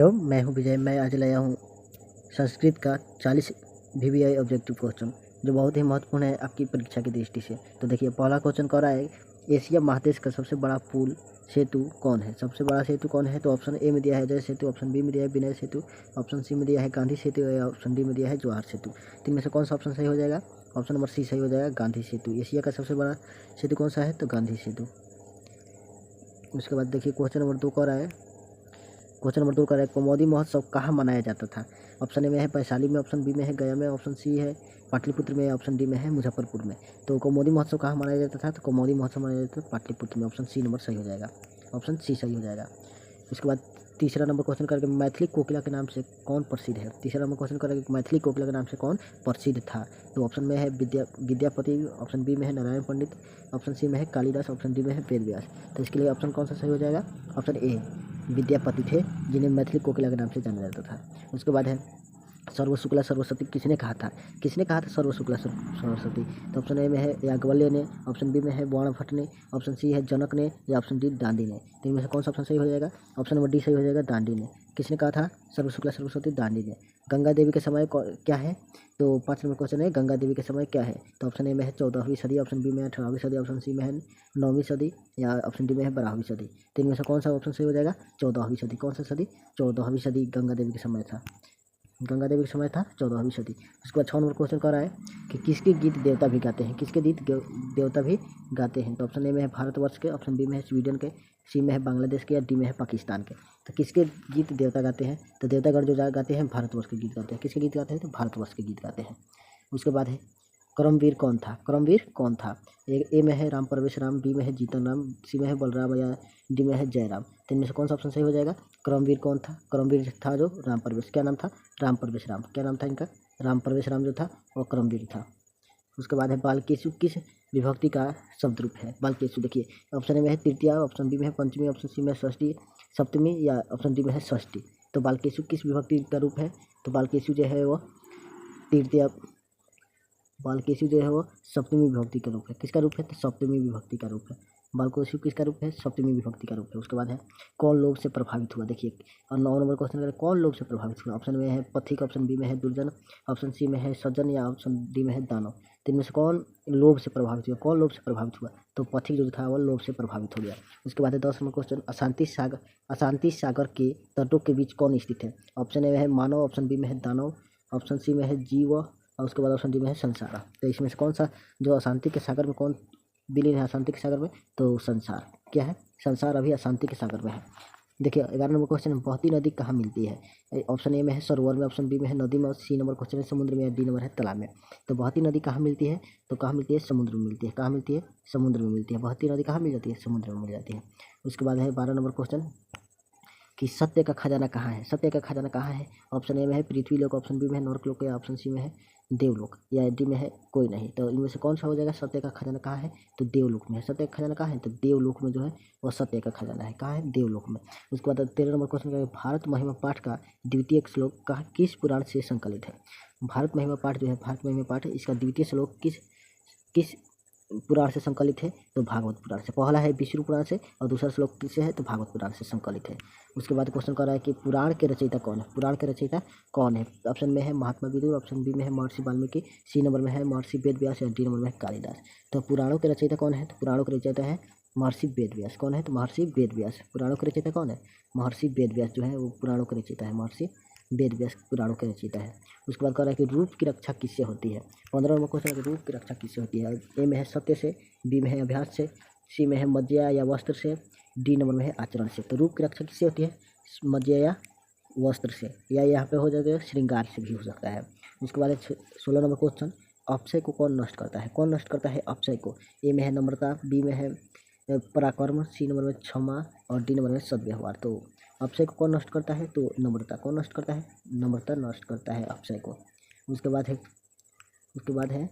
Hello, मैं हूं विजय। मैं आज लाया हूं संस्कृत का 40 VVI ऑब्जेक्टिव क्वेश्चन, जो बहुत ही महत्वपूर्ण है आपकी परीक्षा की दृष्टि से। तो देखिए, पहला क्वेश्चन कह रहा है, एशिया महादेश का सबसे बड़ा पुल सेतु कौन है? सबसे बड़ा सेतु कौन है? तो ऑप्शन ए में दिया है जय सेतु, ऑप्शन बी में दिया है विनय सेतु, ऑप्शन सी में दिया है गांधी सेतु या ऑप्शन डी में दिया है जवाहर सेतु। तीन में से कौन सा ऑप्शन सही हो जाएगा? ऑप्शन नंबर सी सही हो जाएगा, गांधी सेतु। एशिया का सबसे बड़ा सेतु कौन सा है? तो गांधी सेतु। उसके बाद देखिए, क्वेश्चन नंबर 2 कह रहा है, क्वेश्चन नंबर 2 का है, कौमुदी महोत्सव कहाँ मनाया जाता था? ऑप्शन ए में है वैशाली में, ऑप्शन बी में है गया में, ऑप्शन सी है पाटलिपुत्र में, ऑप्शन डी में है मुजफ्फरपुर में। तो कौमुदी महोत्सव कहाँ मनाया जाता था? तो कौमुदी महोत्सव मनाया जाता था पाटलिपुत्र में। ऑप्शन सी नंबर सही हो जाएगा, ऑप्शन सी सही हो जाएगा। इसके बाद तीसरा नंबर क्वेश्चन करके, मैथिली कोकिला के नाम से कौन प्रसिद्ध है? तीसरा नंबर क्वेश्चन करेंगे, मैथिली कोकिला के नाम से कौन प्रसिद्ध था? तो ऑप्शन में है विद्यापति, ऑप्शन बी में है नारायण पंडित, ऑप्शन सी में है कालिदास, ऑप्शन डी में है वेद व्यास। तो इसके लिए ऑप्शन कौन सा सही हो जाएगा? ऑप्शन ए विद्यापति थे, जिन्हें मैथिली कोकिला के नाम से जाना जाता था। उसके बाद है, सर्व शुक्ला सरस्वती किसने कहा था? किसने कहा था सर्व शुक्ला सरस्वती? तो ऑप्शन ए में है याज्ञवल्क्य ने, ऑप्शन बी में है बाणभट्ट ने, ऑप्शन सी है जनक ने या ऑप्शन डी दांडी ने। तो इनमें से कौन सा ऑप्शन सही हो जाएगा? ऑप्शन नंबर डी सही हो जाएगा, दांडी ने। किसने कहा था सर्व शुक्ला सरस्वती? दांडी ने। गंगा देवी के समय क्या है? तो 5 नंबर क्वेश्चन है, गंगा देवी के समय क्या है? तो ऑप्शन ए में है 14वीं सदी, ऑप्शन बी में है 18वीं सदी, ऑप्शन सी में है 9वीं सदी या ऑप्शन डी में है 12वीं सदी। तो इनमें से कौन सा ऑप्शन सही हो जाएगा? 14वीं सदी। कौन सा सदी? 14वीं सदी गंगा देवी के समय था। गंगा देवी के समय था 14वीं सदी। उसके बाद 6 नंबर क्वेश्चन कर रहा है कि किसके गीत देवता भी गाते हैं? किसके गीत देवता भी गाते हैं? तो ऑप्शन ए में है भारतवर्ष के, ऑप्शन बी में है स्वीडन के, सी में है बांग्लादेश के या डी में है पाकिस्तान के। तो किसके गीत देवता गाते हैं? तो देवतागण जो गाते हैं भारतवर्ष के गीत गाते हैं। किसके गीत गाते हैं? तो भारतवर्ष के गीत गाते हैं। उसके बाद है, करमवीर कौन था? करमवीर कौन था? ए में है राम परवेश राम, बी में है जीतन राम, सी में है बलराम या डी में है जयराम। तो इनमें से कौन सा ऑप्शन सही हो जाएगा? करमवीर कौन था? करमवीर था जो राम परवेश, क्या नाम था? राम परवेश राम। क्या नाम था इनका? राम परवेश राम जो था वो करमवीर था। उसके बाद है, बालकेशु किस विभक्ति का शब्द रूप है? बालकेशु देखिए, ऑप्शन ए में है तृतीया, ऑप्शन बी में है पंचमी, ऑप्शन सी में है षष्ठी सप्तमी या ऑप्शन डी में है षष्ठी। तो बालकेशु किस विभक्ति का रूप है? तो बालकेशु जो है वो तृतीया, बालकेशु जो है वो सप्तमी विभक्ति का रूप है। किसका रूप है? तो सप्तमी विभक्ति का रूप है। बालकेशु किसका रूप है? सप्तमी विभक्ति का रूप है। उसके बाद है, कौन लोभ से प्रभावित हुआ? देखिए, और 9 नंबर क्वेश्चन करें, कौन लोभ से प्रभावित हुआ? ऑप्शन में है पथिक, ऑप्शन बी में है दुर्जन, ऑप्शन सी में है सज्जन या ऑप्शन डी में है दानव। तो इनमें से कौन लोभ से प्रभावित हुआ? कौन लोभ से प्रभावित हुआ? तो पथिक जो था वो लोभ से प्रभावित हो गया। उसके बाद है 10 नंबर क्वेश्चन, अशांति सागर के तटों के बीच कौन स्थित है? ऑप्शन ए में है मानव, ऑप्शन बी में है दानव, ऑप्शन सी में है जीव और उसके बाद ऑप्शन डी में है संसार। तो इसमें से कौन सा जो अशांति के सागर में कौन विलीन है? अशांति के सागर में तो संसार। क्या है? संसार अभी अशांति के सागर में है। देखिए, 11 नंबर क्वेश्चन, बहती नदी कहाँ मिलती है? ऑप्शन ए में है सरोवर में, ऑप्शन बी में है नदी में, सी नंबर क्वेश्चन है समुद्र में, डी नंबर है तालाब में। तो बहती नदी कहाँ मिलती है? तो कहाँ मिलती है? समुद्र में मिलती है। कहाँ मिलती है? समुद्र में मिलती है। बहती नदी कहाँ मिल जाती है? समुद्र में मिल जाती है। उसके बाद है 12 नंबर क्वेश्चन कि सत्य का खजाना कहाँ है? सत्य का खजाना कहाँ है? ऑप्शन ए में है पृथ्वी लोक, ऑप्शन बी में है नर्क या ऑप्शन सी में है देवलोक या डी में है कोई नहीं। तो इनमें से कौन सा हो जाएगा? सत्य का खजाना कहाँ है? तो देवलोक में है। सत्य का खजाना कहाँ है? तो देवलोक में जो है वो सत्य का खजाना है। कहाँ है? देवलोक में। उसके बाद 13 नंबर क्वेश्चन का, भारत महिमा पाठ का द्वितीय श्लोक का किस पुराण से संकलित है? भारत महिमा पाठ जो है, भारत महिमा पाठ है, इसका द्वितीय श्लोक किस पुराण से संकलित है? तो भागवत पुराण से। पहला है विष्णु पुराण से और दूसरा श्लोक किससे है? तो भागवत पुराण से संकलित है। उसके बाद क्वेश्चन कर रहा है कि पुराण के रचयिता कौन है? पुराण के रचयिता कौन है? ऑप्शन में है महात्मा विदुर, ऑप्शन बी में है महर्षि वाल्मीकि, सी नंबर में है महर्षि वेद व्यास या डी नंबर में है कालिदास। तो पुराणों के रचयिता कौन है? तो पुराणों के रचयिता है महर्षि वेद व्यास। कौन है? तो महर्षि वेद व्यास। पुराणों के रचयिता कौन है? महर्षि वेद व्यास जो है वो पुराणों के रचयिता है। महर्षि वेद व्यास पुराणों के रचयिता है। उसके बाद कह रहा है कि रूप की रक्षा किससे होती है? 15 नंबर क्वेश्चन है, रूप की रक्षा किससे होती है? ए में है सत्य से, बी में है अभ्यास से, सी में है मज्जा या वस्त्र से, डी नंबर में है आचरण से। तो रूप की रक्षा किससे होती है? मज्जा या वस्त्र से, या यहाँ पे हो जाएगा श्रृंगार से भी हो सकता है। उसके बाद 16 नंबर क्वेश्चन, अपचय को कौन नष्ट करता है? कौन नष्ट करता है अपचय को? ए में है नम्रता, बी में है पराक्रम, सी नंबर में क्षमा और डी नंबर में सद्व्यवहार। तो अपचय को कौन नष्ट करता है? तो नम्रता। कौन नष्ट करता है? नम्रता नष्ट करता है अपचय को। उसके बाद है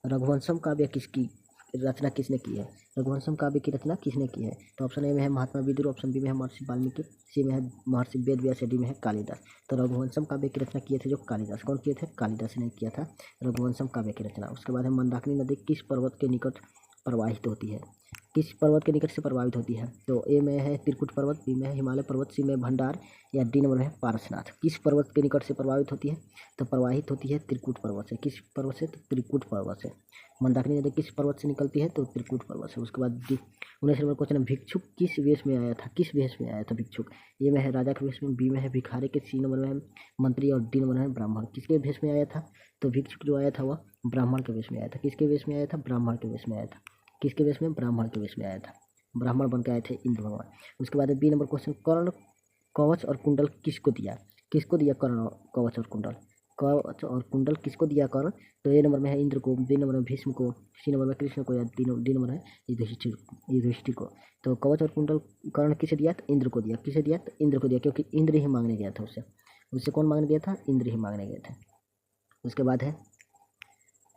रघुवंशम काव्य किसकी रचना किसने की है? रघुवंशम काव्य की रचना किसने की है? तो ऑप्शन ए में है महात्मा विदुर, ऑप्शन बी में है महर्षि वाल्मीकि, सी में है महर्षि वेद व्यास, डी में है कालिदास। तो रघुवंशम काव्य की रचना किए थे जो कालिदास। कौन किए थे? कालिदास ने किया था रघुवंशम काव्य की रचना। उसके बाद है मंदाकिनी नदी किस पर्वत के निकट प्रवाहित होती है? किस पर्वत के निकट से प्रभावित होती है? तो ए में है त्रिकुट पर्वत, बी में है हिमालय पर्वत, सी में भंडार या डी नंबर में है पारसनाथ। किस पर्वत के निकट से प्रभावित होती है? तो प्रवाहित होती है त्रिकुट पर्वत से। किस पर्वत से? तो त्रिकुट पर्वत से। मंदाकिनी नदी किस पर्वत से निकलती है? तो त्रिकुट पर्वत से। उसके बाद 19 नंबर क्वेश्चन है, भिक्षुक किस वेश में आया था? किस वेश में आया था भिक्षुक? ए में है राजा के वेश में, बी में है भिखारी के, सी नंबर में है मंत्री और डी नंबर में है ब्राह्मण। किसके वेश में आया था? तो भिक्षुक जो आया था वह ब्राह्मण के वेश में आया था। किसके वेश में आया था? ब्राह्मण के वेश में आया था। किसके वेश में? ब्राह्मण के वेश में आया था। ब्राह्मण बन के आए थे इंद्र भगवान। उसके बाद बी नंबर क्वेश्चन, कर्ण कवच और कुंडल किसको दिया? किसको दिया कर्ण कवच और कुंडल? कवच और कुंडल किसको दिया कर्ण? तो ए नंबर में है इंद्र को, बी नंबर में भीष्म को, सी नंबर में कृष्ण को या डी नंबर है युधिष्ठिर को। तो कवच और कुंडल कर्ण किसे दिया? तो इंद्र को दिया। किसे दिया? तो इंद्र को दिया, क्योंकि इंद्र ही मांगने गया था उससे कौन मांगने गया था? इंद्र ही मांगने गए थे।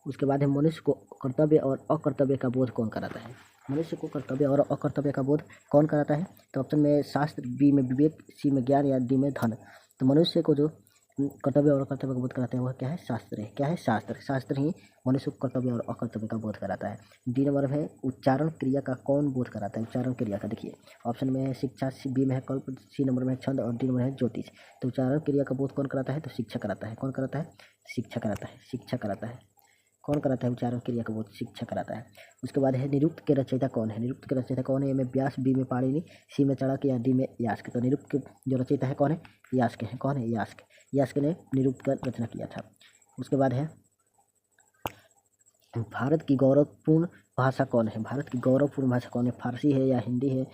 उसके बाद है मनुष्य को कर्तव्य और अकर्तव्य का बोध कौन कराता है? मनुष्य को कर्तव्य और अकर्तव्य का बोध कौन कराता है? तो ऑप्शन में शास्त्र, बी में विवेक, सी में ज्ञान या डी में धन। तो मनुष्य को जो कर्तव्य और अकर्तव्य का बोध कराते हैं वह क्या है? शास्त्र है। क्या है? शास्त्र। शास्त्र ही मनुष्य को कर्तव्य और अकर्तव्य का बोध कराता है। डी नंबर है उच्चारण क्रिया का कौन बोध कराता है? उच्चारण क्रिया का देखिए, ऑप्शन में है शिक्षा, बी में है कल्प, सी नंबर में है छंद और डी नंबर है ज्योतिष। तो उच्चारण क्रिया का बोध कौन कराता है? तो शिक्षा कराता है। कौन कराता है? शिक्षा कराता है। शिक्षा कराता है। कौन कराता है उच्चारण क्रिया का बोध? शिक्षा कराता है। उसके बाद है निरुक्त के रचयिता कौन है? निरुक्त के रचयिता कौन है? ए में व्यास, बी में पाणिनि, सी में चाणक्य या डी में यास्क। तो निरुक्त के जो रचयिता है कौन है? यास्क है। कौन है? यास्क। यास्क ने निरुक्त का रचना किया था। उसके बाद है भारत की गौरवपूर्ण भाषा कौन है? भारत की गौरवपूर्ण भाषा कौन है? फारसी है या हिंदी है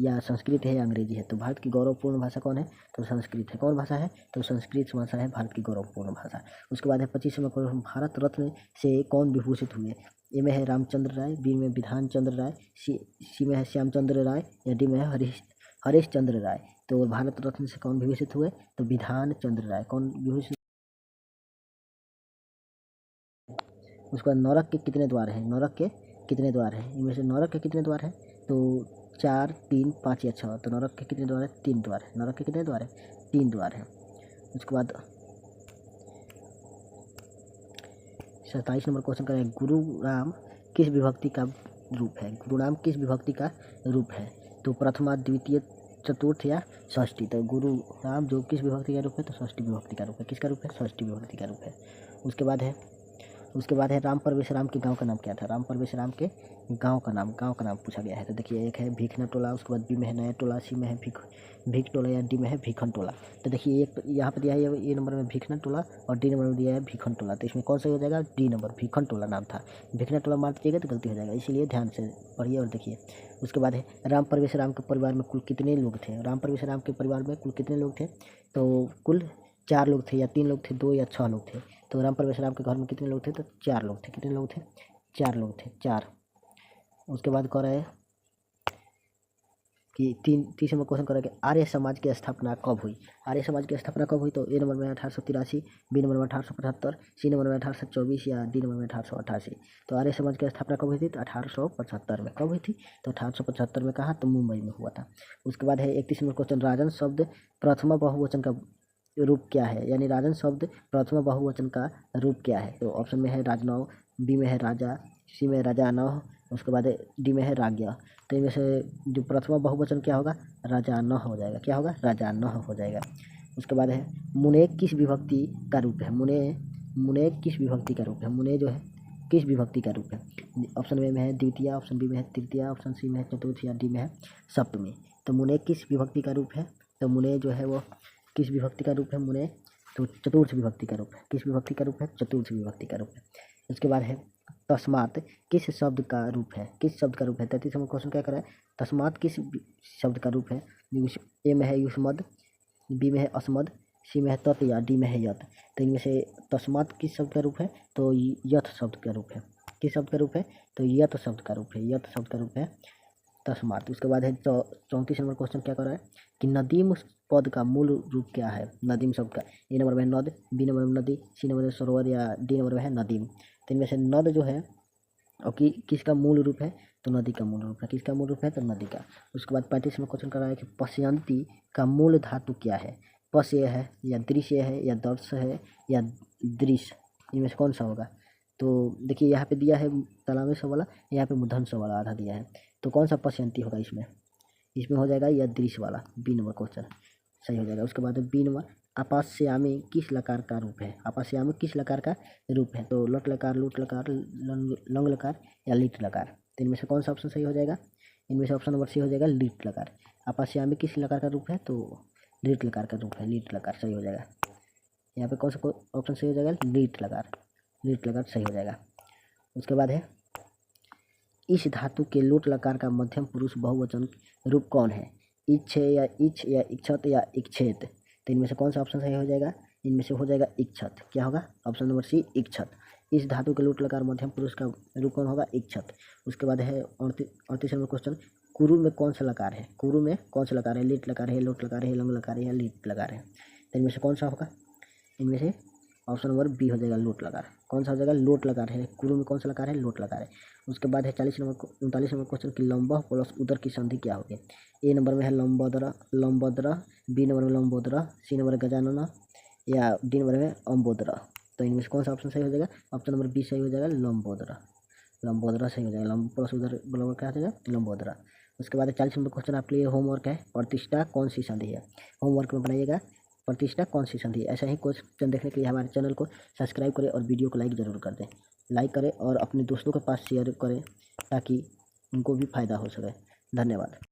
या संस्कृत है या अंग्रेजी है? तो भारत की गौरवपूर्ण भाषा कौन है? तो संस्कृत है। कौन भाषा है? तो संस्कृत भाषा है भारत की गौरवपूर्ण भाषा। उसके बाद है 25 नंबर, भारत रत्न से कौन विभूषित हुए? ए में है रामचंद्र राय, बी में विधान चंद्र राय, सी में है श्यामचंद्र राय या डी में है हरीश चंद्र राय। तो भारत रत्न से कौन विभूषित हुए? तो विधान चंद्र राय। कौन विभूषित? उसके बाद नौरक के कितने द्वार हैं? नौरक के कितने द्वार हैं? इनमें से नौरक के कितने द्वार हैं? तो 4, 3, 5 या 6। तो नौरक के कितने द्वार हैं? 3 द्वार हैं। नौरक के कितने द्वार हैं? 3 द्वार हैं। उसके बाद 27 नंबर क्वेश्चन करें, गुरु नाम किस विभक्ति का रूप है? गुरु नाम किस विभक्ति का रूप है? तो प्रथमा, द्वितीय, चतुर्थ या षष्ठी। तो गुरु नाम जो किस विभक्ति का रूप है? तो षष्ठी विभक्ति का रूप है। किसका रूप है? षष्ठी विभक्ति का रूप है। उसके बाद है राम परवेश के गांव का नाम क्या था? राम परवेश के गांव का नाम पूछा गया है। तो देखिए, एक है भीखना टोला, उसके बाद बी में है नया टोला, सी में है भीख टोला या डी में है भीखन टोला। तो देखिए, एक यहाँ पर दिया है ए नंबर में भीखना टोला और डी नंबर में दिया है भीखन टोला। तो इसमें कौन सा हो जाएगा? डी नंबर, भीखन टोला नाम था। भीखना टोला मार दीजिएगा तो गलती हो जाएगा, इसीलिए ध्यान से पढ़िए और देखिए। उसके बाद है राम परवेश के परिवार में कुल कितने लोग थे? राम परवेश के परिवार में कुल कितने लोग थे? तो कुल 4 लोग थे या 3 लोग थे, 2 या 6 लोग थे। तो राम परवेश के घर में कितने लोग थे? तो 4 लोग थे। कितने लोग थे? 4 लोग थे, 4। उसके बाद कह रहे हैं कि तीसरे में क्वेश्चन कर रहे हैं कि आर्य समाज की स्थापना कब हुई? आर्य समाज की स्थापना कब हुई? तो ए नंबर में 1883, बी नंबर में 1875, सी नंबर में 1824 या डी नंबर में 1888। तो आर्य समाज की स्थापना कब हुई थी? तो 1875 में। कब हुई थी? तो 1875 में। कहाँ? तो मुंबई में हुआ था। उसके बाद है 31 नंबर क्वेश्चन, राजन शब्द प्रथमा बहुवचन का रूप क्या है? यानी राजन शब्द प्रथमा बहुवचन का रूप क्या है? तो ऑप्शन में है राजनव, बी में है राजा, सी में राजानह, उसके बाद डी में है राज्ञा। तो इनमें से जो प्रथमा बहुवचन क्या होगा? राजानह हो जाएगा। क्या होगा? राजानह हो जाएगा। उसके बाद है मुने किस विभक्ति का रूप है? मुने किस विभक्ति का रूप है? मुने जो है किस विभक्ति का रूप है? ऑप्शन में है द्वितीय, ऑप्शन बी में है तृतीय, ऑप्शन सी में है चतुर्थ या डी में है सप्तमी। तो मुने किस विभक्ति का रूप है? तो मुने जो है वो किस विभक्ति का रूप है? मुने तो चतुर्थ विभक्ति का रूप है। किस विभक्ति का रूप है? चतुर्थ विभक्ति का रूप है। उसके बाद है तस्मात किस शब्द का रूप है? किस शब्द का रूप है? 33 नंबर क्वेश्चन क्या कर रहा है? तस्मात किस शब्द का रूप है? ए में है युष्मद, बी में है अस्मद, सी में है तत् या डी में है यत। तो इनमें से तस्मात किस शब्द का रूप है? तो यथ शब्द का रूप है। किस शब्द का रूप है? तो यत शब्द का रूप है। यत शब्द का रूप है तस्मात। उसके बाद है 34 नंबर क्वेश्चन क्या कर रहा है कि नदीम पद का मूल रूप क्या है? नदीम शब्द का ए नंबर में है नद, बी नंबर में नदी, सी नंबर में सरोवर या डी नंबर में है नदीम। तो इनमें से नद जो है और किसका मूल रूप है? तो नदी का मूल रूप है। किसका मूल रूप है? तो नदी का। उसके बाद 35 में क्वेश्चन कर रहा है कि पश्यंती का मूल धातु क्या है? पश्य है या दृश्य है या दर्श है या दृश्य, इनमें से कौन सा होगा? तो देखिए, यहाँ पे दिया है तलामेश वाला, यहाँ पे मूर्धन्य वाला आधा दिया है। तो कौन सा पश्यंती होगा इसमें? इसमें हो जाएगा यदृश वाला, बी नंबर क्वेश्चन सही हो जाएगा। उसके बाद बी नंबर, आपास्यामी किस लकार का रूप है? आपास्यामी किस लकार का रूप है? तो लट लकार, लूट लकार, लंग लकार या लीट लकार? तो इनमें से कौन सा ऑप्शन सही हो जाएगा? इनमें से ऑप्शन नंबर सी हो जाएगा लीट लकार। आपास्यामी किस लकार का रूप है? तो लीट लकार का रूप है, लीट लकार सही हो जाएगा। यहाँ पे कौन सा ऑप्शन सही हो जाएगा? लीट लकार, लीट लकार सही हो जाएगा। उसके बाद है इस धातु के लोट लकार का मध्यम पुरुष बहुवचन रूप कौन है? इच्छ या इच्छ या इक्षत या इक्षेत? तो इनमें से कौन सा ऑप्शन सही हो जाएगा? इनमें से हो जाएगा इक्षत। क्या होगा? ऑप्शन नंबर सी इक्षत। इस धातु के लोट लकार मध्यम पुरुष का रूप कौन होगा? इक्षत। उसके बाद है 38 नंबर क्वेश्चन, कुरु में कौन सा लकार है? कुरु में कौन सा लकार है? लीट लकार है, लोट लकार है, लंग लकार है या लीट लकार है? तो इनमें से कौन सा होगा? इनमें से ऑप्शन नंबर बी हो जाएगा लोट लकार। कौन सा हो जाएगा? लोट लकार है। कुरु में कौन सा लकार है? लोट लकार है। उसके बाद है 39 नंबर क्वेश्चन की लंबा प्लस उदर की संधि क्या होगी? ए नंबर में है लंबोदर, लंबोदर, बी नंबर में लंबोदर, सी नंबर गजानन या डी नंबर में अम्बोदर? तो इनमें से कौन सा ऑप्शन सही हो जाएगा? ऑप्शन नंबर बी सही हो जाएगा, लंबोदर, लंबोदर सही हो जाएगा। लंब प्लस उदर बराबर क्या हो जाएगा? लंबोदर। उसके बाद 40 नंबर क्वेश्चन आपके लिए होमवर्क है, प्रतिष्ठा कौन सी संधि है? होमवर्क में बनाइएगा प्रतिष्ठा कौन सी संधि। ऐसा ही क्वेश्चन देखने के लिए हमारे चैनल को सब्सक्राइब करें और वीडियो को लाइक ज़रूर कर दें। लाइक करें और अपने दोस्तों के पास शेयर करें ताकि उनको भी फ़ायदा हो सके। धन्यवाद।